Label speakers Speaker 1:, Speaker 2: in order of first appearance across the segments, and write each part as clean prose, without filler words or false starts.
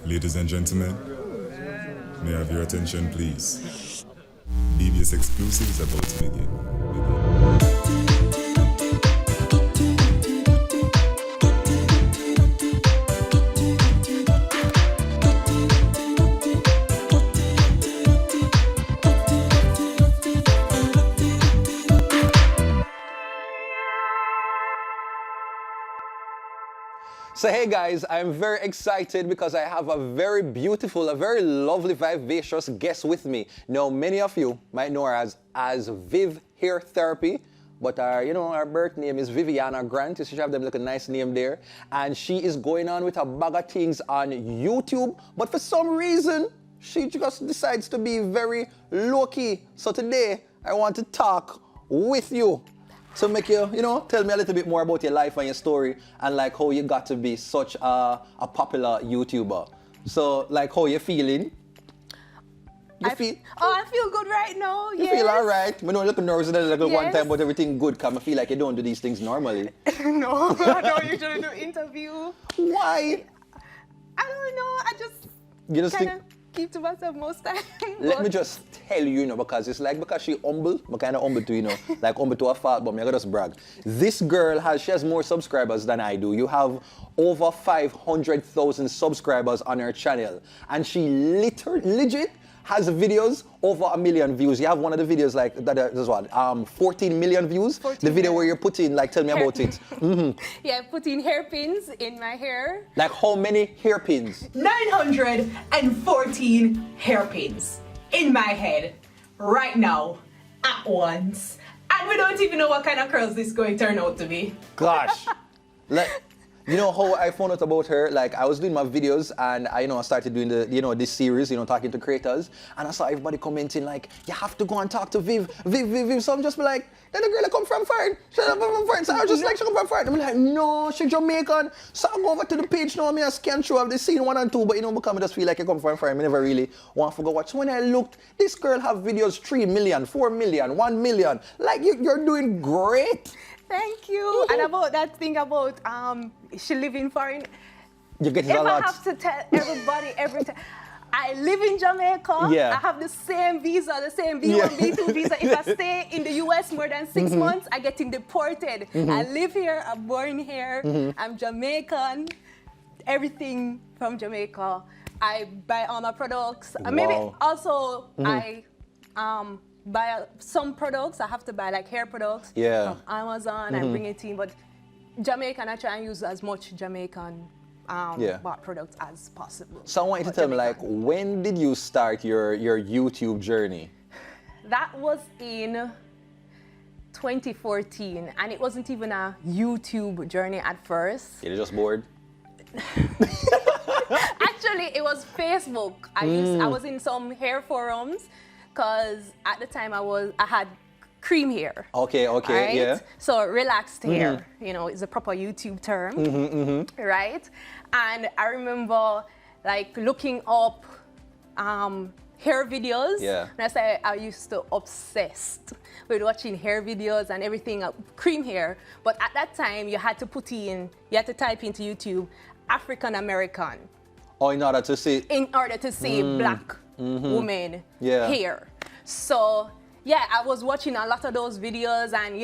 Speaker 1: Ladies and gentlemen, may I have your attention, please? DBS Exclusive is about to begin.
Speaker 2: So hey guys, I'm very excited because I have a very beautiful, a very lovely, vivacious guest with me. Now, many of you might know her as Viv HairTherapy, but our birth name is Viviana Grant. You should have them like a nice name there. And she is going on with a bag of things on YouTube, but for some reason, she just decides to be very low-key. So today, I want to talk with you. So make you, tell me a little bit more about your life and your story and like how you got to be such a popular YouTuber. So like how you feeling?
Speaker 3: I feel good right now.
Speaker 2: You feel all right? I know you look nervous like one time, but everything good because I feel like you don't do these things normally.
Speaker 3: No, I don't usually do interview.
Speaker 2: Why?
Speaker 3: I don't know. I just kind of keep to myself most time.
Speaker 2: Let me just tell you, because it's like because she humble, I'm kind of humble too, like humble to a fault, but I'm gonna just brag. This girl she has more subscribers than I do. You have over 500,000 subscribers on her channel, and she legit has videos over 1 million views. You have one of the videos like that as well, 14 million views. 14 the video where you're putting tell me about it.
Speaker 3: Yeah, putting hairpins in my hair.
Speaker 2: Like how many hairpins?
Speaker 4: 914 hairpins in my head right now at once. And we don't even know what kind of curls this is going to turn out to be.
Speaker 2: Gosh. You know how I found out about her? Like I was doing my videos and I started doing the this series, talking to creators, and I saw everybody commenting like, you have to go and talk to Viv. So I'm just like, then the girl that come from foreign. She come from foreign. So I was just like, she come from foreign. I'm like, no, she Jamaican. So I go over to the page now, I scan through of the scene 1 and 2, but because I just feel like you come from foreign, I never really want to go watch. So when I looked, this girl have videos 3 million, 4 million, 1 million. Like you're doing great.
Speaker 3: Thank you. And about that thing about she live in foreign.
Speaker 2: You get it a lot.
Speaker 3: If I have to tell everybody every time, I live in Jamaica.
Speaker 2: Yeah.
Speaker 3: I have the same visa, the same B1, B2 visa. If I stay in the US more than 6 months, I get deported. I live here, I'm born here, I'm Jamaican, everything from Jamaica. I buy all my products.
Speaker 2: Wow.
Speaker 3: Maybe also I buy some products. I have to buy like hair products from Amazon and bring it in. But Jamaican, I try and use as much Jamaican bought products as possible.
Speaker 2: So I want you to tell me, like, when did you start your YouTube journey?
Speaker 3: That was in 2014, and it wasn't even a YouTube journey at first.
Speaker 2: You're just bored?
Speaker 3: Actually, it was Facebook. I was in some hair forums because at the time I had cream hair.
Speaker 2: Okay,
Speaker 3: right?
Speaker 2: yeah.
Speaker 3: So relaxed hair, is a proper YouTube term, right? And I remember like looking up hair videos.
Speaker 2: Yeah.
Speaker 3: And I used to obsessed with watching hair videos and everything, cream hair. But at that time, you had to type into YouTube, African American.
Speaker 2: Oh, in order to see?
Speaker 3: In order to see black woman hair. So yeah, I was watching a lot of those videos and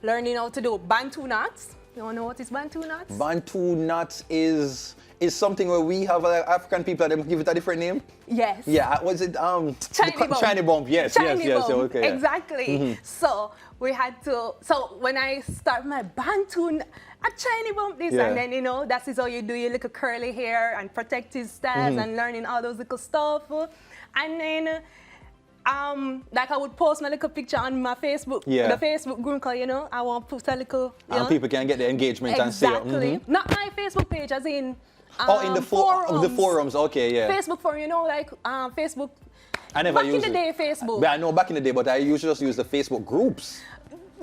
Speaker 3: learning how to do Bantu knots. You wanna know what is Bantu knots?
Speaker 2: Bantu knots is something where we have African people and they give it a different name?
Speaker 3: Yes.
Speaker 2: Yeah, was it
Speaker 3: Chiny
Speaker 2: bump, yes, okay.
Speaker 3: Exactly. So we had to, when I start my Bantu, a Chiny bump this, and then that is how you do your little curly hair and protective styles and learning all those little stuff. And then like I would post my little picture on my Facebook, the Facebook group, because I want to put a little,
Speaker 2: and people can get the engagement and see it.
Speaker 3: Exactly. Not my Facebook page, as in
Speaker 2: in the forums. The forums, okay, yeah.
Speaker 3: Facebook forum, Facebook.
Speaker 2: I never
Speaker 3: back
Speaker 2: used
Speaker 3: in the day, Facebook.
Speaker 2: Yeah, I know back in the day, but I usually just use the Facebook groups.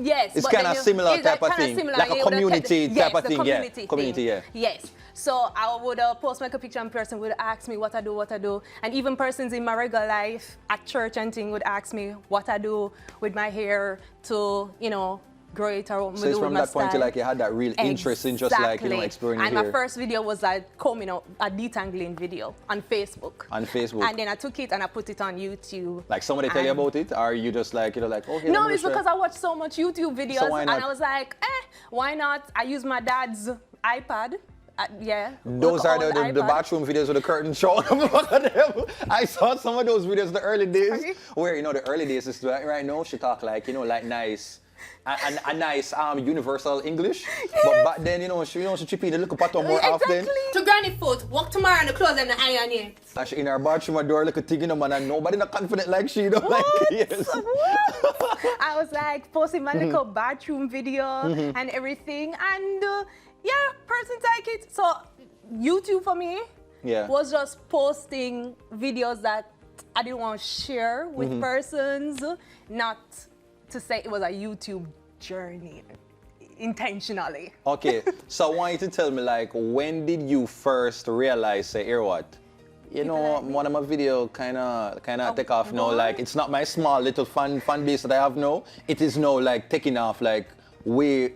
Speaker 3: Yes,
Speaker 2: it's kind of similar type of thing, like a community type of thing. Community, yeah.
Speaker 3: Yes. So I would post my picture and person would ask me what I do. And even persons in my regular life at church and thing would ask me what I do with my hair to, grow it around.
Speaker 2: So it's from that point to like you had that real interest in just like, you know, exploring
Speaker 3: and
Speaker 2: hair.
Speaker 3: my first video was a combing out, a detangling video on Facebook.
Speaker 2: On Facebook.
Speaker 3: And then I took it and I put it on YouTube.
Speaker 2: Like somebody tell you about it? Or are you just like, you know, like, okay.
Speaker 3: No, it's because I watched so much YouTube videos
Speaker 2: So why not?
Speaker 3: and I was like, why not? I use my dad's iPad. Yeah.
Speaker 2: Those are the bathroom videos with the curtain showing. I saw some of those videos in the early days where, you know, the early days is right now she talk like, you know, like nice. A nice universal English, but back then, you know, she chippy the little pattern more often.
Speaker 4: To granny foot, walk tomorrow and the clothes and the iron here.
Speaker 2: And she in her bathroom, her door, like a thing, you know, man, and nobody not confident like she, you know, like, yes.
Speaker 3: What? I was like posting my little bathroom video and everything, and yeah, persons like it. So YouTube for me was just posting videos that I didn't want to share with persons, not to say it was a YouTube journey intentionally.
Speaker 2: Okay, so I want you to tell me, like, when did you first realize, say, here what? You know,
Speaker 3: like
Speaker 2: one of my videos kind of take off now. Like, it's not my small little fan base that I have now. It is now like taking off like way.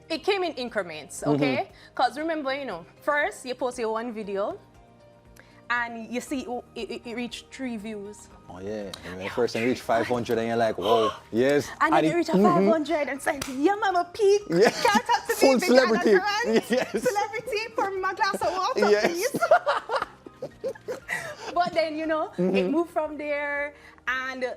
Speaker 3: It came in increments, okay? Because remember, you know, first you post your one video, and you see it reached 3 views.
Speaker 2: Oh yeah, and the first time you reach 500 and you're like, whoa, yes.
Speaker 3: And then you reach a 500 and say, yeah, mama, peak.
Speaker 2: Yeah.
Speaker 3: Can't talk to
Speaker 2: Full
Speaker 3: me,
Speaker 2: celebrity.
Speaker 3: Yes. Celebrity for my glass of water,
Speaker 2: Yes.
Speaker 3: please. But then, you know, it moved from there, and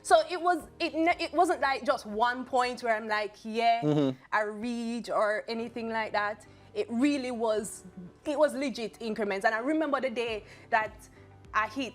Speaker 3: so it wasn't like just one point where I'm like, yeah, I reach or anything like that. It really was, it was legit increments. And I remember the day that I hit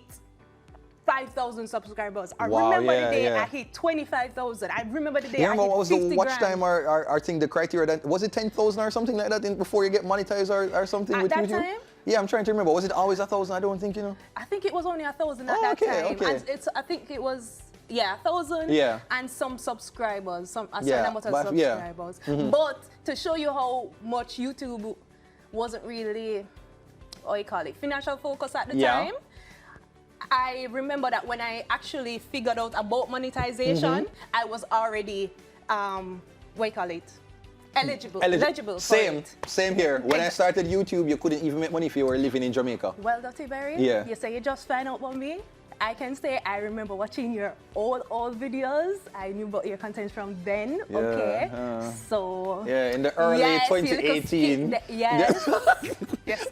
Speaker 3: 5,000 subscribers. I remember the day I hit 25,000. I remember the day I hit 50
Speaker 2: what was the watch
Speaker 3: grand.
Speaker 2: time or thing, the criteria? That, was it 10,000 or something like that before you get monetized or something
Speaker 3: At
Speaker 2: with
Speaker 3: that
Speaker 2: YouTube?
Speaker 3: time?
Speaker 2: Yeah, I'm trying to remember. Was it always 1,000? I don't think, you know.
Speaker 3: I think it was only 1,000 at that time.
Speaker 2: Okay.
Speaker 3: And I think it was, 1,000 and some subscribers, a certain amount of subscribers. But to show you how much YouTube wasn't really, what you call it, financial focus at the time, I remember that when I actually figured out about monetization, I was already, what you call it, eligible for it.
Speaker 2: Same here. When I started YouTube, you couldn't even make money if you were living in Jamaica.
Speaker 3: Well, Dutty Berry, you say you just find out about me. I can say I remember watching your old videos. I knew about your content from then. So
Speaker 2: in the early 2018.
Speaker 3: Yes.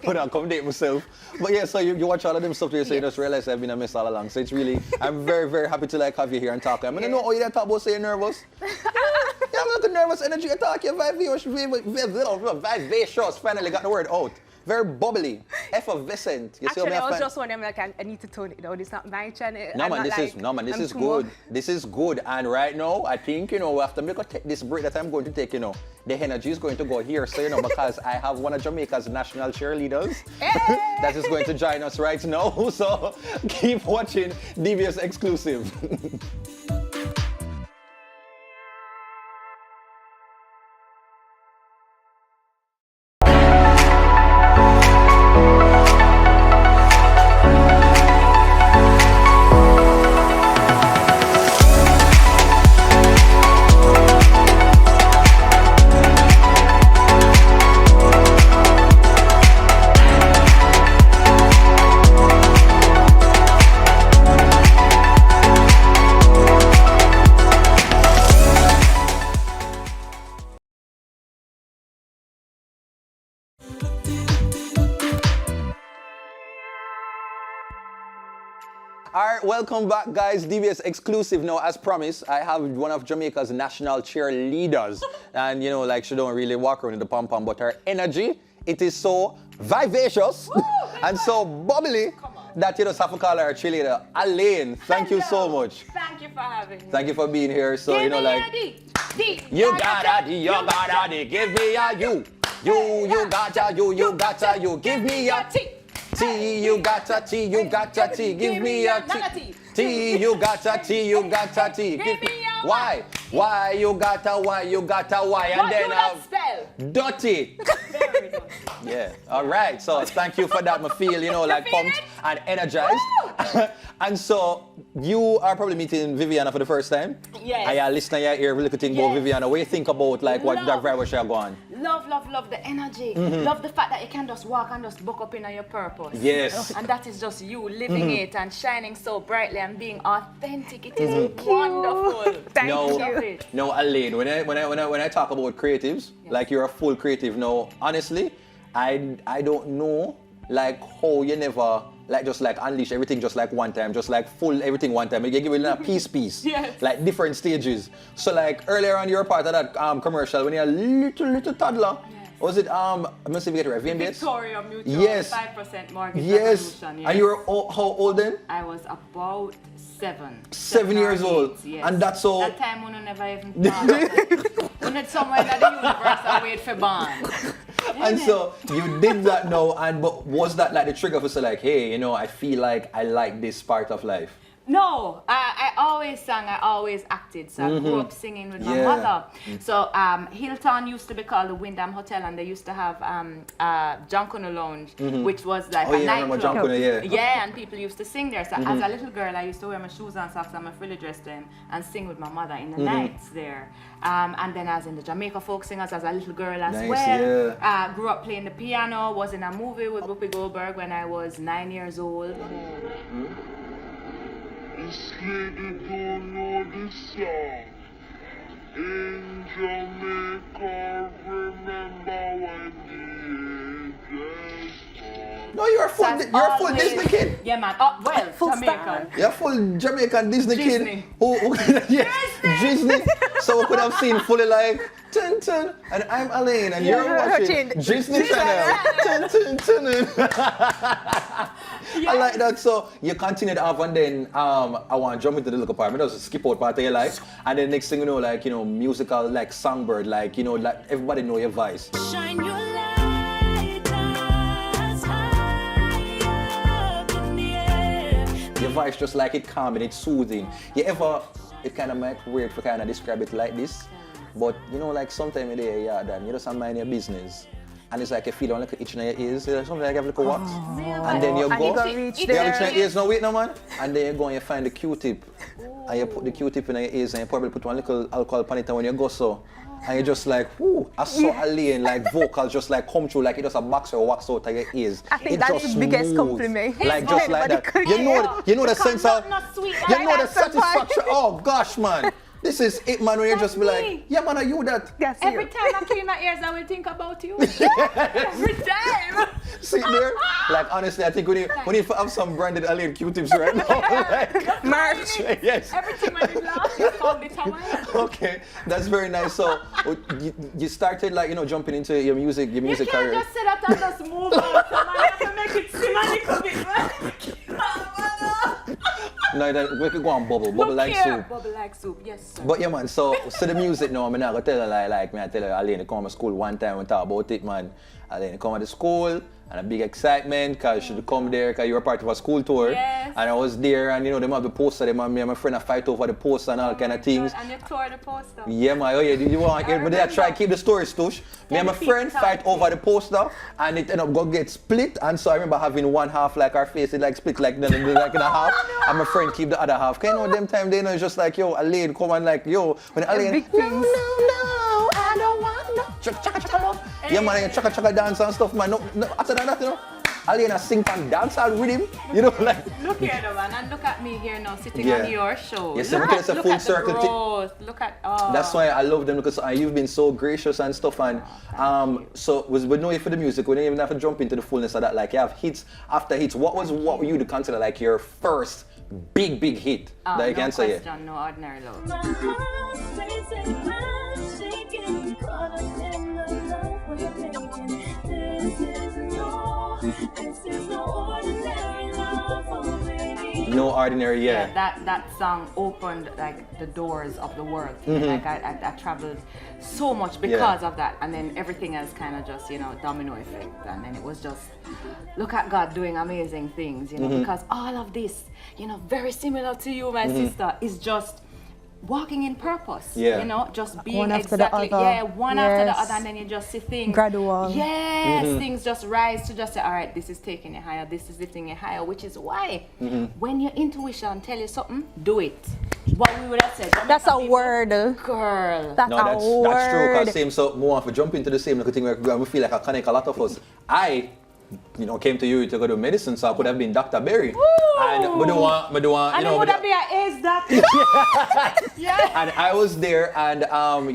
Speaker 2: Put on, come date myself. But yeah, so you watch all of them stuff. So you just realize I've been a mess all along. So it's really, I'm very, very happy to like have you here and talk. I mean, I know how you talk about saying nervous. Yeah, I'm a little nervous energy. I talk your vivacious. Finally got the word out. Very bubbly, effervescent. You see
Speaker 3: Actually,
Speaker 2: what
Speaker 3: I was just wondering, like, I need to tone it down. It's not my channel.
Speaker 2: No man, this is good. This is good. And right now, I think, you know, we have to take this break that I'm going to take, you know, the energy is going to go here. So, you know, because I have one of Jamaica's national cheerleaders that is going to join us right now. So keep watching DBS Exclusive. Alright, welcome back guys, DBS Exclusive. Now, as promised, I have one of Jamaica's national cheerleaders. And you know, like she don't really walk around in the pom-pom, but her energy, it is so vivacious and so bubbly that you just have to call her cheerleader. Alaine, thank you so much.
Speaker 4: Thank you for having me.
Speaker 2: Thank you for being here. So,
Speaker 4: Give
Speaker 2: you know,
Speaker 4: me
Speaker 2: like...
Speaker 4: a D.
Speaker 2: You got a D, you got a D, give me a U. You got a U, you got a U, give me a T. T, you got a T, you got a T, give me a T. T, you got a T, you got a T, give me a Y. Why you got a why, you got a why, and
Speaker 4: What
Speaker 2: then
Speaker 4: do that spell?
Speaker 2: Dutty.
Speaker 4: Very good.
Speaker 2: Yeah, all right. So thank you for that. I feel, you know, like pumped and energized. And so you are probably meeting Viviana for the first time.
Speaker 4: Yes.
Speaker 2: And you're listening, you're hearing little thing about
Speaker 4: Yes.
Speaker 2: Viviana. What do you think about like what
Speaker 4: Love.
Speaker 2: that very much go on?
Speaker 4: Love the energy. Love the fact that you can just walk and just book up in your purpose.
Speaker 2: Yes.
Speaker 4: And that is just you living it and shining so brightly and being authentic. It is wonderful.
Speaker 3: Thank
Speaker 2: No.
Speaker 3: you.
Speaker 4: Love it.
Speaker 2: No, Alaine, when I talk about creatives, like you're a full creative now, honestly, I don't know like how you never like just like unleash everything just like one time, just like full everything one time. You give it a piece,
Speaker 4: Yes.
Speaker 2: like different stages. So like earlier on you were part of that commercial when you're a little toddler. Was it I'm gonna see if you get it right, VMBS?
Speaker 4: Victoria Mutual,
Speaker 2: Yes.
Speaker 4: 5% mortgage
Speaker 2: Yes.
Speaker 4: resolution,
Speaker 2: And you were how old then?
Speaker 4: I was about 7.
Speaker 2: 7 years
Speaker 4: or
Speaker 2: old.
Speaker 4: 8, yes.
Speaker 2: And that's all.
Speaker 4: That time when I never even thought. When it's somewhere in the universe I wait for bond.
Speaker 2: And so you did that now, and but was that like the trigger for say like, hey, you know, I feel like I like this part of life?
Speaker 4: No, I always sang, I always acted. So I grew up singing with my mother. So Hilton used to be called the Wyndham Hotel, and they used to have Junkono Lounge, which was like
Speaker 2: Oh,
Speaker 4: a
Speaker 2: yeah, I remember
Speaker 4: nightclub.
Speaker 2: Junkono, yeah.
Speaker 4: Yeah, and people used to sing there. So as a little girl, I used to wear my shoes and socks and my frilly dress then and sing with my mother in the nights there. And then I was in the Jamaica folk singers as a little girl as
Speaker 2: Nice,
Speaker 4: well.
Speaker 2: yeah.
Speaker 4: Grew up playing the piano, was in a movie with Whoopi Goldberg when I was 9 years old.
Speaker 5: This lady don't know this song. In Jamaica, remember when the angels fall.
Speaker 2: No, you're a full,
Speaker 4: That's
Speaker 2: you're a full
Speaker 4: always-
Speaker 2: Disney kid.
Speaker 4: Yeah, man. Oh, well,
Speaker 3: Full
Speaker 4: Jamaican.
Speaker 3: star.
Speaker 2: You're a full Jamaican Disney
Speaker 4: Disney.
Speaker 2: kid. Who yes, Disney. So we could have seen fully like tun tun, and I'm Alaine, and you're watching Disney Channel. Tun tun tun. I like that. So you continue to have, and then I want to jump into the little part. I just skip out part of your life, and then next thing you know, like you know, musical like songbird, like you know, like everybody know your voice.
Speaker 6: Shine your light as high up in the air.
Speaker 2: Your voice just like it calm and it's soothing. You ever, it kind of might weird to kind of describe it like this, but you know, like sometimes you're there, yeah, then you just mind your business. And it's like you feel like itching in your ears, something like you have like a wax. And then you
Speaker 3: And
Speaker 2: go,
Speaker 3: you gotta reach
Speaker 2: you
Speaker 3: there.
Speaker 2: have itching in your ears, no wait no man. And then you go and you find the Q-tip. And you put the Q-tip in your ears and you probably put one little alcohol pan it when you go so. And you're just like, whoo, I saw Alaine like vocals just like come through like it just a box or wax out of your ears.
Speaker 3: I think
Speaker 2: It
Speaker 3: that
Speaker 2: just
Speaker 3: is the biggest
Speaker 2: smooth.
Speaker 3: compliment.
Speaker 2: Like just like
Speaker 3: Anybody
Speaker 2: that.
Speaker 3: could
Speaker 2: You know the sense of,
Speaker 4: Not sweet.
Speaker 2: you
Speaker 4: like
Speaker 2: know the
Speaker 4: that.
Speaker 2: satisfaction. Oh gosh man. This is it man when you just be
Speaker 4: That's
Speaker 2: like,
Speaker 4: me.
Speaker 2: yeah man, are you that?
Speaker 3: Yes,
Speaker 4: Every
Speaker 3: you.
Speaker 4: time I clean my ears, I will think about you. Every time.
Speaker 2: Sit there. Like honestly, I think we need to have some branded Alaine Q-tips right now. Like,
Speaker 3: Merch.
Speaker 2: yes.
Speaker 4: Every time I did laugh, you found it away.
Speaker 2: Okay, that's very nice. So you started like you know jumping into your music
Speaker 4: You can't
Speaker 2: career.
Speaker 4: just say that and just move on. So man, you have to make it seem a little bit, man.
Speaker 2: No, that we could go on bubble
Speaker 4: Look
Speaker 2: like
Speaker 4: here.
Speaker 2: soup.
Speaker 4: Bubble like soup, yes sir.
Speaker 2: But yeah man, so the music now, I'm not gonna tell her like me I tell her Alaine come to school one time and talk about it man. Alaine come to school and a big excitement because she come there because you were part of a school tour.
Speaker 4: Yes.
Speaker 2: And I was there and you know them have the poster, them and me and my friend a fight over the poster and all kind of things.
Speaker 4: And you tore the poster.
Speaker 2: Yeah man, oh yeah, did you want but they try to keep the story stush. Me and my
Speaker 4: Tell
Speaker 2: friend
Speaker 4: me,
Speaker 2: fight
Speaker 4: tell
Speaker 2: over the poster and it ended up go get split and so I remember having one half like our face, it like split like in a half and my friend keep the other half. Cause you know them time they know it's just like yo, Alaine come and like yo when Alaine
Speaker 3: big things.
Speaker 2: no, I don't want no chaka chaka no. Yeah man, and chaka chaka dance and stuff man. No, after that you know, Alaine sing and dance all with him, you know like.
Speaker 4: Look here, though, man, and look at me here now, sitting
Speaker 2: Yeah.
Speaker 4: on your show.
Speaker 2: Yes, so
Speaker 4: look
Speaker 2: we can say
Speaker 4: look
Speaker 2: full
Speaker 4: at
Speaker 2: circle
Speaker 4: the
Speaker 2: thing.
Speaker 4: growth. Look at oh.
Speaker 2: That's why I love them because you've been so gracious and stuff and so we know you for the music, we didn't even have to jump into the fullness of that. Like you have hits after hits. What were you to consider like your first big hit that you
Speaker 4: no
Speaker 2: can say?
Speaker 4: question, no ordinary love.
Speaker 6: My heart's racing, I'm shaking, caught up in the love we're making. This is no ordinary love for me.
Speaker 2: No ordinary, yeah.
Speaker 4: That song opened like the doors of the world.
Speaker 2: Mm-hmm.
Speaker 4: Like I traveled so much because of that, and then everything else kind of just domino effect, and then it was just look at God doing amazing things,
Speaker 2: Mm-hmm.
Speaker 4: because all of this, very similar to you, my sister, is just walking in purpose.
Speaker 2: Yeah.
Speaker 4: You know, just being
Speaker 3: One after the
Speaker 4: exactly,
Speaker 3: other.
Speaker 4: yeah, one after the
Speaker 3: Yes.
Speaker 4: other, and then you just see things.
Speaker 3: Gradual.
Speaker 4: Yes, things just rise to just say, all right, this is taking it higher, this is lifting it higher, which is why when your intuition tell you something, do it. What we would have said.
Speaker 3: That's a word.
Speaker 4: Girl.
Speaker 3: That's
Speaker 2: No,
Speaker 3: a
Speaker 2: that's
Speaker 3: word.
Speaker 2: true. Cause same, so more if we jump into the same little thing where we feel like I connect a lot of us. I, came to you to go do medicine, so I could have been Dr. Berry. And we don't want,
Speaker 4: And it would have been an ace doctor. Yeah.
Speaker 2: And I was there, and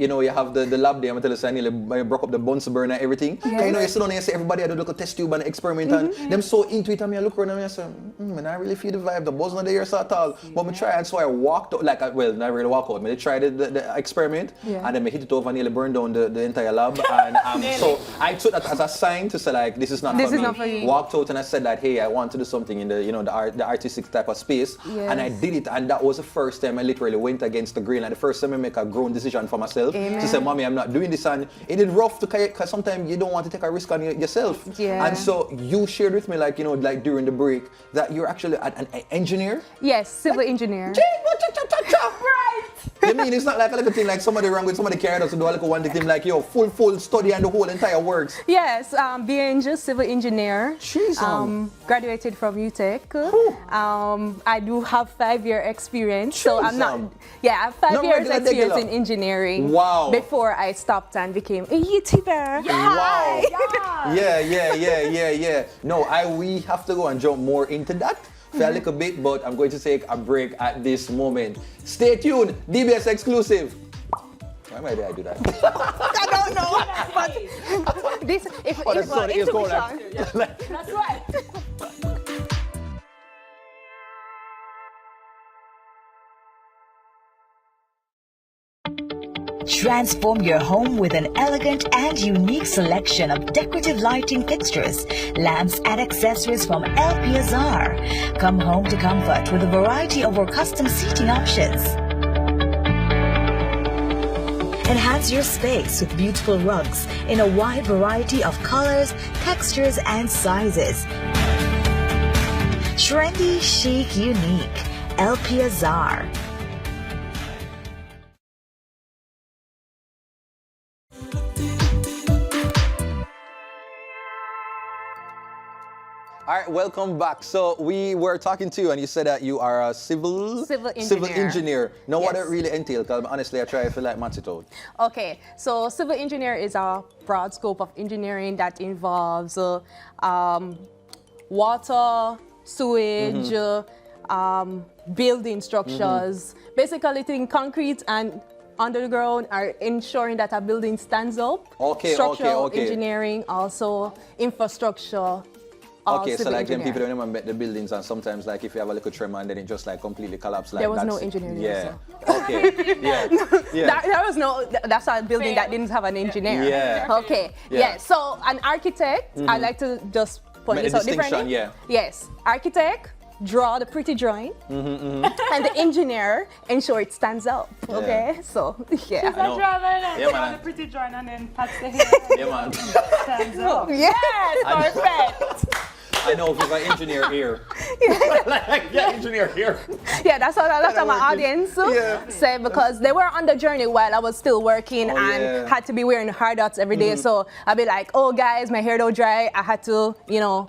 Speaker 2: you have the lab there. I'm telling you, I nearly broke up the Bunsen burner and everything.
Speaker 3: Yes.
Speaker 2: You sit down and you see everybody I do look a test tube and experiment, and them so into it. And I look around and I say, man, I really feel the vibe. The buzz not there so at all. But I try, and so I walked out, like, well, not really walk out. I tried the experiment, and then I hit it over and nearly burned down the entire lab. And so I took that as a sign to say, like, this is not for me.
Speaker 3: Not for you.
Speaker 2: Walked out and I said that, hey, I want to do something in the artistic type of space, and I did it, and that was the first time I literally went against the grain, like the first time I make a grown decision for myself to say, mommy, I'm not doing this. And it is rough because sometimes you don't want to take a risk on yourself.
Speaker 3: Yeah.
Speaker 2: And so you shared with me, like, like during the break, that you're actually an engineer.
Speaker 3: Yes, civil engineer.
Speaker 2: Right. You mean it's not like a little thing like somebody wrong with somebody carried us to do a little one thing like full study and the whole entire works.
Speaker 3: Yes, BNG civil engineer.
Speaker 2: Jeez,
Speaker 3: graduated from UTech. I do have 5-year experience, so I'm not. Yeah, I have 5
Speaker 2: Not
Speaker 3: years
Speaker 2: regular,
Speaker 3: experience
Speaker 2: regular.
Speaker 3: in engineering.
Speaker 2: Wow.
Speaker 3: Before I stopped and became a YouTuber.
Speaker 2: Wow. Yeah. No, we have to go and jump more into that for a little bit, but I'm going to take a break at this moment. Stay tuned, DBS Exclusive. Why did I do that?
Speaker 3: I don't know, but this if
Speaker 2: that's so the ears go
Speaker 3: intuition.
Speaker 4: That's right.
Speaker 7: Transform your home with an elegant and unique selection of decorative lighting fixtures, lamps, and accessories from LPSR. Come home to comfort with a variety of our custom seating options. Enhance your space with beautiful rugs in a wide variety of colors, textures, and sizes. Trendy, chic, unique. LPSR.
Speaker 2: All right, welcome back. So we were talking to you, and you said that you are a civil engineer. Now, what
Speaker 3: Yes.
Speaker 2: it really entails? Because honestly, I try to feel like match it out.
Speaker 3: Okay, so civil engineer is a broad scope of engineering that involves water, sewage, building structures, basically think concrete and underground are ensuring that a building stands up. Structural engineering, also infrastructure.
Speaker 2: Okay, so like them people don't even make the buildings, and sometimes like if you have a little tremor and then it just like completely collapses. Like
Speaker 3: There was
Speaker 2: that's,
Speaker 3: no engineering.
Speaker 2: Yeah.
Speaker 3: Also.
Speaker 2: Okay. Yeah.
Speaker 3: There was no. That's a building that didn't have an engineer.
Speaker 2: Yeah.
Speaker 3: Okay. Yeah. So an architect, I like to just point
Speaker 2: Make
Speaker 3: this
Speaker 2: the
Speaker 3: out differently.
Speaker 2: distinction,
Speaker 3: Yes. Architect draw the pretty drawing, and the engineer ensure it stands up. Okay. So yeah.
Speaker 4: She's a
Speaker 2: know.
Speaker 4: driver,
Speaker 2: Yeah, man.
Speaker 4: the pretty drawing and then pats the hair.
Speaker 2: Yeah, man.
Speaker 4: Stands up.
Speaker 3: Yes.
Speaker 4: Perfect.
Speaker 2: I know if it's an engineer here. Engineer here.
Speaker 3: Yeah, that's what a lot of my audience say, because they were on the journey while I was still working and had to be wearing hard hats every day. So I'd be like, oh guys, my hair don't dry. I had to, you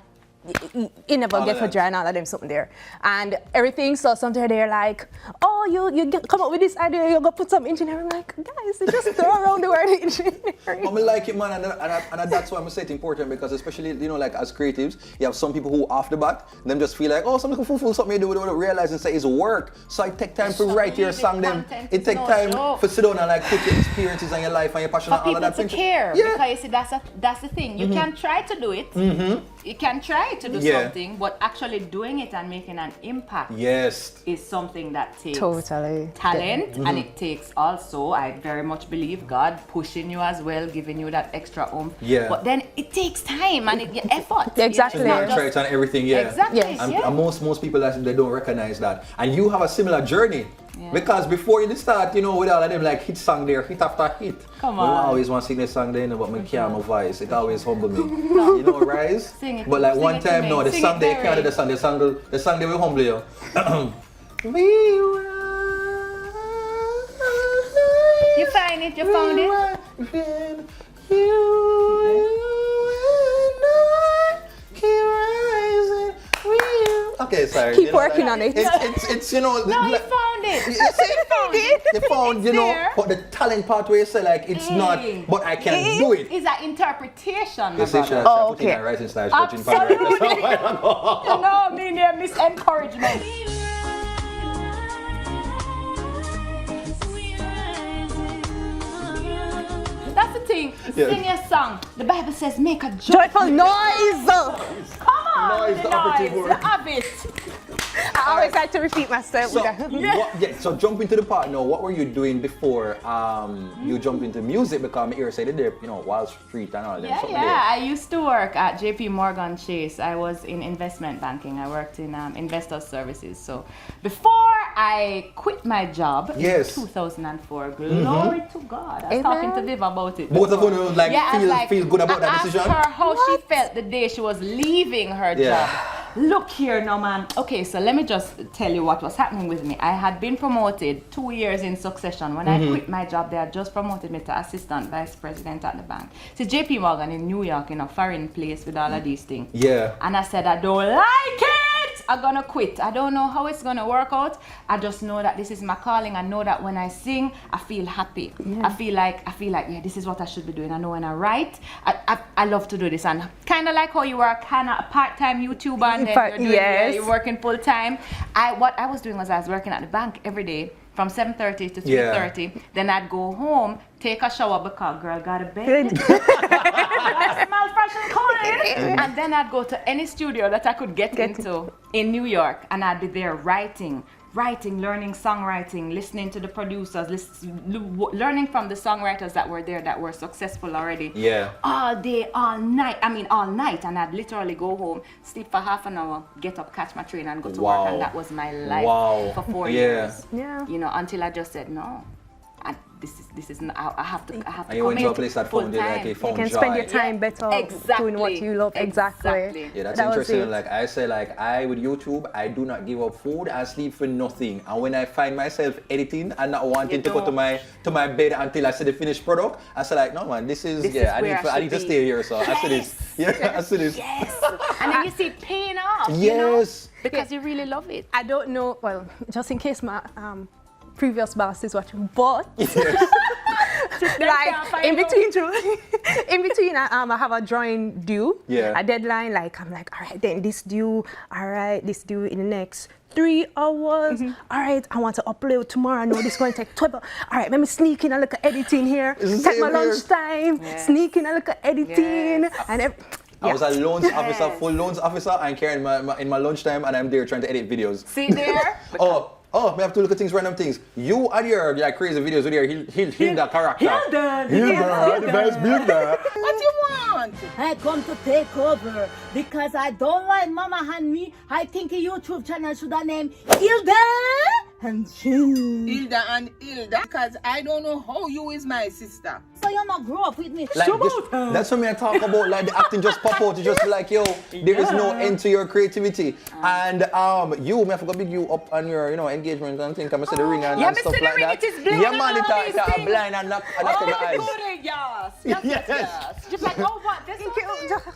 Speaker 3: never get for dry and all of them something there. And everything, so sometimes they're like, oh, you come up with this idea, you're gonna put some engineering. I'm like, guys, you just throw around the word engineering.
Speaker 2: I like it, man, and that's why I'm saying it's important, because especially, like as creatives, you have some people who off the bat, them just feel like, oh, something fool something you do, without realize and say it's work. So it take time to write your song, them. It take time for sit down and like put your experiences and your life and your passion and all of that.
Speaker 4: For people to care, because you see, that's the thing. You can try to do it. You can try to do something, but actually doing it and making an impact is something that takes talent, and it takes also, I very much believe, God pushing you as well, giving you that extra oomph. But then it takes time and effort.
Speaker 3: Exactly.
Speaker 2: It's not try it on everything,
Speaker 4: Exactly.
Speaker 2: And most people, they don't recognize that. And you have a similar journey. Because before you start, with all of them like hit song there, hit after hit.
Speaker 4: Come
Speaker 2: I
Speaker 4: on.
Speaker 2: always want to sing this song there, but my can't my voice. It always humble me. Rise?
Speaker 4: Sing it.
Speaker 2: But like
Speaker 4: Sing
Speaker 2: one
Speaker 4: it to
Speaker 2: time,
Speaker 4: me.
Speaker 2: no, the
Speaker 4: Sing
Speaker 2: song
Speaker 4: it,
Speaker 2: they
Speaker 4: Barry.
Speaker 2: can't do the song they will humble you.
Speaker 4: it? You found it?
Speaker 2: Okay, sorry.
Speaker 3: Keep working on it.
Speaker 2: It's you know.
Speaker 4: No, you found it.
Speaker 2: You found, you know,
Speaker 4: there.
Speaker 2: but the talent part where you say like it's not, but I can do it.
Speaker 4: It's an interpretation, my
Speaker 2: You see,
Speaker 4: brother.
Speaker 3: Oh,
Speaker 2: putting
Speaker 3: okay.
Speaker 2: my writing style, judging for
Speaker 4: Absolutely. You know, me near miss encouragement. That's the thing.
Speaker 2: Yeah.
Speaker 4: Sing your song. The Bible says make a joyful
Speaker 3: Joyful noise.
Speaker 4: Come on,
Speaker 2: Noise,
Speaker 4: with
Speaker 2: the
Speaker 4: the
Speaker 2: operative
Speaker 4: noise.
Speaker 2: word.
Speaker 4: You have it.
Speaker 3: I always like to repeat myself.
Speaker 2: So,
Speaker 3: with that.
Speaker 2: so jump into the part now. What were you doing before you jump into music? Because I'm here say there, you know, Wall Street and all that.
Speaker 4: Yeah. I used to work at JP Morgan Chase. I was in investment banking. I worked in investor services. So before I quit my job
Speaker 2: Yes.
Speaker 4: in 2004, glory to God. I was
Speaker 3: Amen.
Speaker 4: talking to Viv about it.
Speaker 2: Both of you like
Speaker 4: I was
Speaker 2: feel good about
Speaker 4: I
Speaker 2: that
Speaker 4: asked
Speaker 2: decision.
Speaker 4: her how she felt the day she was leaving her
Speaker 2: Yeah.
Speaker 4: job. Look here now, man. Okay, so let me just tell you what was happening with me. I had been promoted 2 years in succession. When I quit my job, they had just promoted me to assistant vice president at the bank. See, JP Morgan in New York, in a foreign place with all of these things.
Speaker 2: Yeah.
Speaker 4: And I said, I don't like it. I'm gonna quit. I don't know how it's gonna work out. I just know that this is my calling. I know that when I sing, I feel happy. I feel like, yeah, this is what I should be doing. I know when I write, I love to do this. And kind of like how you were kind of a part-time YouTuber and then you're, doing,
Speaker 3: Yes.
Speaker 4: you're working full-time. What I was doing was I was working at the bank every day from 7:30 to 3:30. Then I'd go home, take a shower because girl got a bed. I smell fresh and clean. And then I'd go to any studio that I could get into in New York, and I'd be there writing, learning songwriting, listening to the producers, learning from the songwriters that were there that were successful already.
Speaker 2: Yeah.
Speaker 4: All day, all night. I mean, all night. And I'd literally go home, sleep for half an hour, get up, catch my train, and go to work. And that was my life for 4 years.
Speaker 3: Yeah.
Speaker 4: You know, until I just said no. And this is not, I have to
Speaker 2: And you went to a place that found you like you found
Speaker 3: You can
Speaker 2: joy.
Speaker 3: spend your time better doing what you love. Exactly.
Speaker 2: Yeah, that's
Speaker 3: That was
Speaker 2: interesting.
Speaker 3: it.
Speaker 2: Like I say, like I with YouTube, I do not give up food. I sleep for nothing. And when I find myself editing and not wanting to go to my bed until I see the finished product, I say like, no man, this is I need to stay here. So I see this. Yeah, I see this.
Speaker 4: Yes. And then you see it paying off.
Speaker 2: Yes.
Speaker 4: You know, because you really love it.
Speaker 3: I don't know, well, just in case my previous boss is watching, but like in between I have a drawing due,
Speaker 2: Yeah.
Speaker 3: a deadline, like I'm like, all right, then this due, all right, this due in the next 3 hours. All right, I want to upload tomorrow. I know this is going to take 12 hours. All right, let me sneak in a little editing here.
Speaker 2: It's the
Speaker 3: Take my
Speaker 2: same here.
Speaker 3: lunchtime, sneak in a little editing, and
Speaker 2: I was a loans officer, full loans officer, and carrying in my lunchtime, and I'm there trying to edit videos.
Speaker 4: See there?
Speaker 2: Oh, we have to look at things, random things. You and your crazy videos with your Hilda character. Hilda, the best builder.
Speaker 8: What you want? I come to take over because I don't like Mama and me. I think a YouTube channel should have named Hilda and Chill.
Speaker 9: Hilda and Hilda, because I don't know how you is my sister.
Speaker 8: So you not grow up with me.
Speaker 2: Like that's what I talk about. Like the acting just pop out. You just be like, yo, there is no end to your creativity. And you, me have to go big you up on your, engagement and things. I'm gonna say the ring and stuff like that.
Speaker 4: It is blind.
Speaker 2: Yeah, man, it's blind and knock in my eyes.
Speaker 4: Yes. Just like, oh, what? This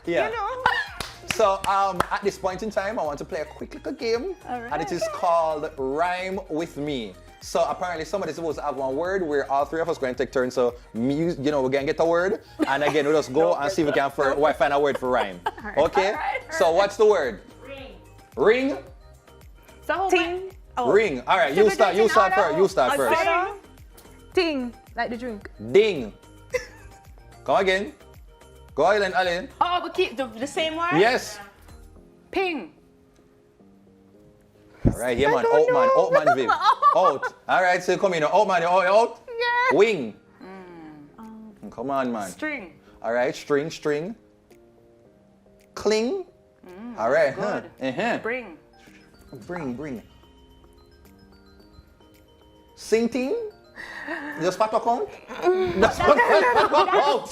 Speaker 2: Yeah. So at this point in time, I want to play a quick little game, and it is called Rhyme With Me. So apparently somebody's supposed to have one word where all three of us going to take turns. So we're going to get a word, and again we'll just go and see if we can find a word for rhyme. Okay? So what's the word? Ring.
Speaker 4: So
Speaker 3: ting.
Speaker 2: Ring. All right, you start first. You start first.
Speaker 3: Ting, like the drink.
Speaker 2: Ding. Come again. Go Alaine.
Speaker 4: Oh, we keep the same word?
Speaker 2: Yes.
Speaker 4: Ping.
Speaker 2: All right, yeah, man. Out man, Viv. Out. All right, so come in. Out man, out.
Speaker 3: Yeah.
Speaker 2: Wing. Come on, man.
Speaker 4: String.
Speaker 2: All right, string. Cling. All right,
Speaker 4: Good. Bring.
Speaker 2: Bring. Sinting. Just fat account? That's
Speaker 4: That's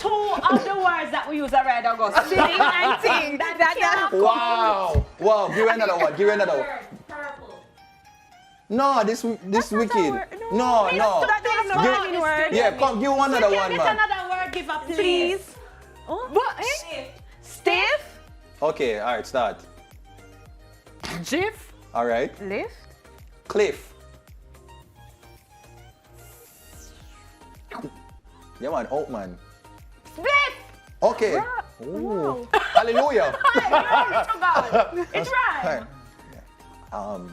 Speaker 4: 2 of the words that we use already, August. Sing and ting.
Speaker 2: Wow. Give me another one.
Speaker 4: Purple.
Speaker 2: No, this wicked. No.
Speaker 3: feminine word.
Speaker 2: Yeah, come, give one another one,
Speaker 4: Get
Speaker 2: man.
Speaker 4: another word, give up, please.
Speaker 3: Please. Oh.
Speaker 4: What?
Speaker 3: Stiff.
Speaker 2: Okay, all right, start.
Speaker 4: Jiff.
Speaker 2: All right.
Speaker 3: Lift.
Speaker 2: Cliff. Yeah, man, out, man.
Speaker 4: Split.
Speaker 2: Okay. Ooh. Hallelujah.
Speaker 4: It's right.
Speaker 2: All right.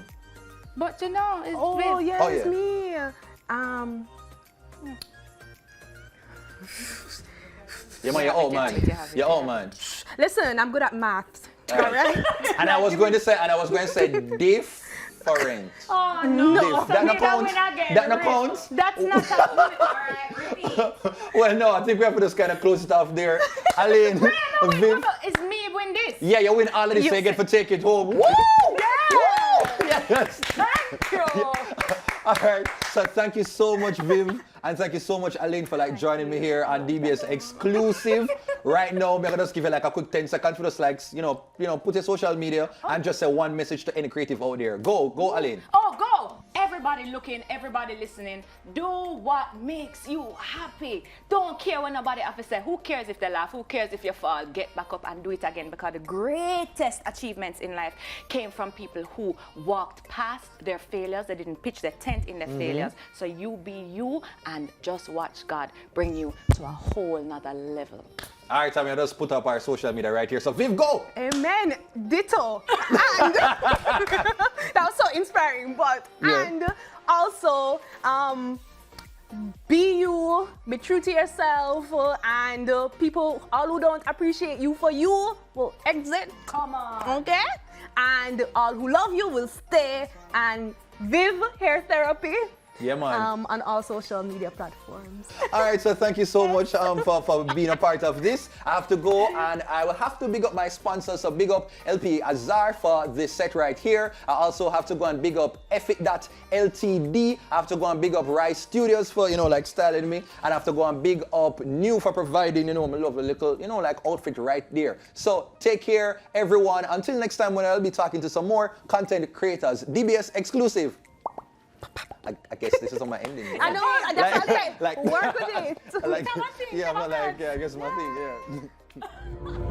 Speaker 4: But you know, it's
Speaker 3: Oh,
Speaker 4: Viv.
Speaker 3: yeah,
Speaker 2: Oh,
Speaker 3: it's
Speaker 2: yeah.
Speaker 3: me.
Speaker 2: Yeah, man, you're out, man. You're out, man.
Speaker 3: Listen, I'm good at maths.
Speaker 2: All right. And I was going to say different.
Speaker 4: Oh no,
Speaker 2: Diff.
Speaker 4: so
Speaker 2: That no
Speaker 4: me
Speaker 2: counts?
Speaker 4: win again.
Speaker 2: That no
Speaker 4: Rick.
Speaker 2: counts?
Speaker 4: That's not a win. Alright, repeat.
Speaker 2: Well, no, I think we have to just kind of close it off there. Alaine, Viv.
Speaker 4: It's me win this.
Speaker 2: Yeah, you win all of this, so you get to take it home. Woo! Yes!
Speaker 4: Thank you.
Speaker 2: All right, so thank you so much, Viv, and thank you so much, Alaine, for joining me here on DBS Exclusive. Right now, I'm gonna just give you a quick 10 seconds for just put your social media and just say one message to any creative out there. Go, Alaine.
Speaker 4: Oh, go! Everybody looking, everybody listening. Do what makes you happy. Don't care what nobody have to say. Who cares if they laugh? Who cares if you fall? Get back up and do it again, because the greatest achievements in life came from people who walked past their failures. They didn't pitch their tent in their failures. So you be you and just watch God bring you to a whole nother level.
Speaker 2: All right, Tommy, I just put up our social media right here. So, Viv, go!
Speaker 3: Amen. Ditto. And that was so inspiring. But and also, be you, be true to yourself, and people, all who don't appreciate you for you, will exit.
Speaker 4: Come on.
Speaker 3: Okay? And all who love you will stay. And Viv HairTherapy.
Speaker 2: Yeah, man.
Speaker 3: On all social media platforms.
Speaker 2: All right, so thank you so much for being a part of this. I have to go, and I will have to big up my sponsors. So big up LP Azar for this set right here. I also have to go and big up Ltd. I have to go and big up Rice Studios for, styling me. And I have to go and big up New for providing, my lovely little, outfit right there. So take care, everyone. Until next time, when I'll be talking to some more content creators. DBS Exclusive. I guess this is on my ending.
Speaker 3: I know, that's what I said. Work with it.
Speaker 2: I guess my thing, yeah.